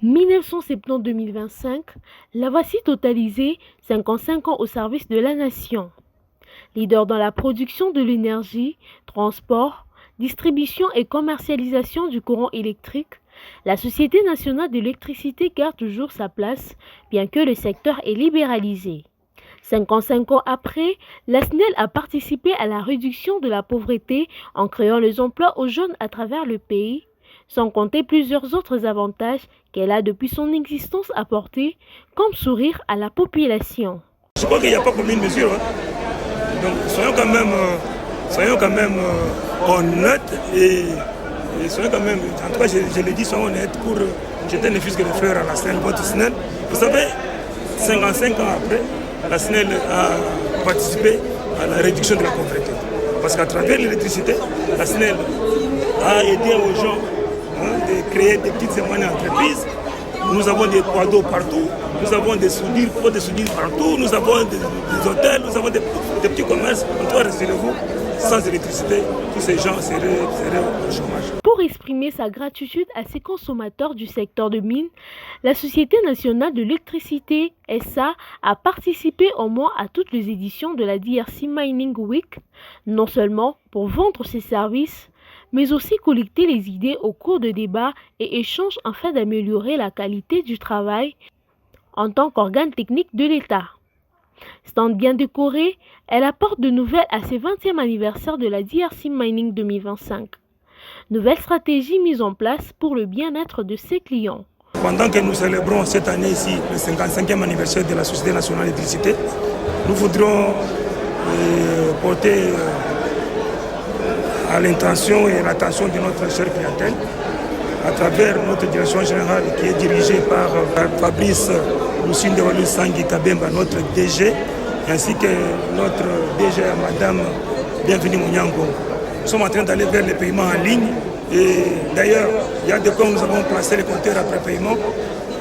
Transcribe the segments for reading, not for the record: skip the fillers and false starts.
1970-2025, la voici totalisée 55 ans au service de la nation. Leader dans la production de l'énergie, transport, distribution et commercialisation du courant électrique, la Société nationale de l'électricité garde toujours sa place, bien que le secteur est libéralisé. 55 ans après, la SNEL a participé à la réduction de la pauvreté en créant les emplois aux jeunes à travers le pays, sans compter plusieurs autres avantages qu'elle a depuis son existence apportés, comme sourire à la population. Je crois qu'il n'y a pas comme une mesure. Donc soyons quand même honnêtes et soyons quand même, en tout cas je le dis, soyons honnêtes pour jeter ne fût-ce que le fleur à la SNEL, votre SNEL. Vous savez, 55 ans après, la SNEL a participé à la réduction de la pauvreté. Parce qu'à travers l'électricité, la SNEL a aidé aux gens de créer des petites et moyennes entreprises. Nous avons des poids d'eau partout, nous avons des soudures, partout, nous avons des hôtels, nous avons des petits commerces. En tout cas, rassurez-vous, sans électricité, tous ces gens seraient au chômage. Pour exprimer sa gratitude à ses consommateurs du secteur de mines, la Société nationale de l'électricité SA a participé au moins à toutes les éditions de la DRC Mining Week, non seulement pour vendre ses services, mais aussi collecter les idées au cours de débats et échanges afin d'améliorer la qualité du travail en tant qu'organe technique de l'État. Stand bien décoré, elle apporte de nouvelles à ce 20e anniversaire de la DRC Mining 2025. Nouvelle stratégie mise en place pour le bien-être de ses clients. Pendant que nous célébrons cette année ici le 55e anniversaire de la Société nationale d'électricité, nous voudrions porter à l'intention et à l'attention de notre chère clientèle, à travers notre direction générale qui est dirigée par Fabrice Lucinde Sangui Kabemba, notre DG, ainsi que notre DG, Madame Bienvenue Mounyango. Nous sommes en train d'aller vers les paiements en ligne et d'ailleurs, il y a des cas où nous avons placé les compteurs après paiement,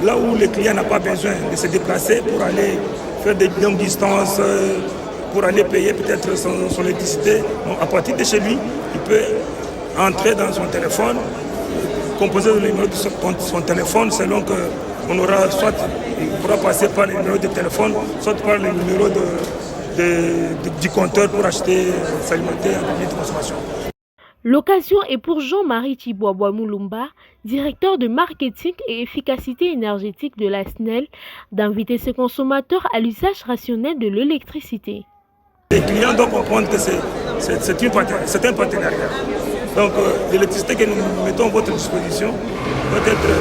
là où le client n'a pas besoin de se déplacer pour aller faire des longues distances, pour aller payer peut-être son électricité. Donc, à partir de chez lui, il peut entrer dans son téléphone, composer le numéro de son téléphone selon qu'on aura soit il pourra passer par le numéro de téléphone, soit par le numéro du compteur pour acheter, s'alimenter en produits de consommation. L'occasion est pour Jean-Marie Chiboabwa Moulumba, directeur de marketing et efficacité énergétique de la SNEL, d'inviter ses consommateurs à l'usage rationnel de l'électricité. Les clients doivent comprendre que c'est un partenariat. Donc l'électricité que nous mettons à votre disposition doit être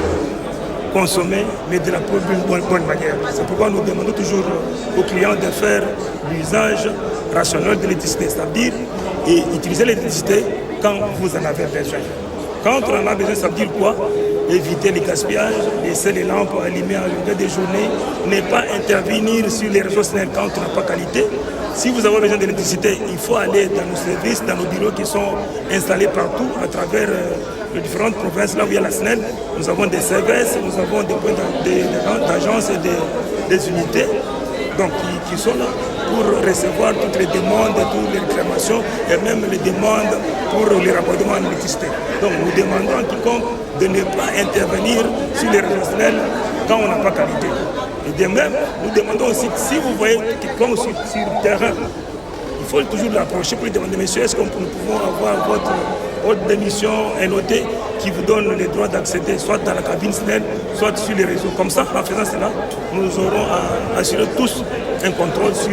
consommée, mais de la bonne manière. C'est pourquoi nous demandons toujours aux clients de faire l'usage rationnel de l'électricité, c'est-à-dire utiliser l'électricité quand vous en avez besoin. Quand on en a besoin, ça veut dire quoi? Éviter les gaspillages, laisser les lampes allumées à longueur de journée, ne pas intervenir sur les réseaux SNEL quand on n'a pas qualité. Si vous avez besoin d'électricité, il faut aller dans nos services, dans nos bureaux qui sont installés partout à travers les différentes provinces. Là où il y a la SNEL, nous avons des services, nous avons des points d'agence et des unités donc, qui sont là pour recevoir toutes les demandes, toutes les réclamations et même les demandes pour les raccordements en électricité. Donc nous demandons en quiconque de ne pas intervenir sur les réseaux SNEL quand on n'a pas qualité. Et de même, nous demandons aussi que si vous voyez quelqu'un sur le terrain, il faut toujours l'approcher pour lui demander, monsieur, est-ce que nous pouvons avoir votre ordre d'émission noté qui vous donne le droit d'accéder soit dans la cabine SNEL, soit sur les réseaux. Comme ça, en faisant cela, nous aurons à assurer tous un contrôle sur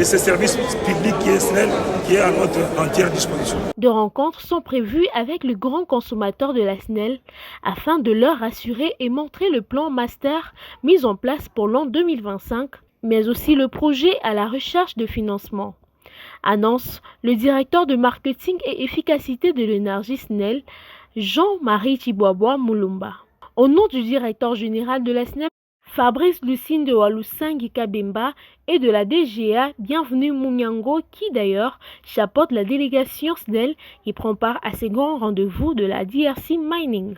ces services publics qui est SNEL, qui est à notre entière disposition. Deux rencontres sont prévues avec les grands consommateurs de la SNEL afin de leur assurer et montrer le plan master mis en place pour l'an 2025, mais aussi le projet à la recherche de financement. Annonce le directeur de marketing et efficacité de l'énergie SNEL, Jean-Marie Chiboabwa Moulumba. Au nom du directeur général de la SNEL, Fabrice Lucinde Sangui Kabemba et de la DGA Bienvenue Mounyango qui d'ailleurs chapeaute la délégation SNEL qui prend part à ces grands rendez-vous de la DRC Mining.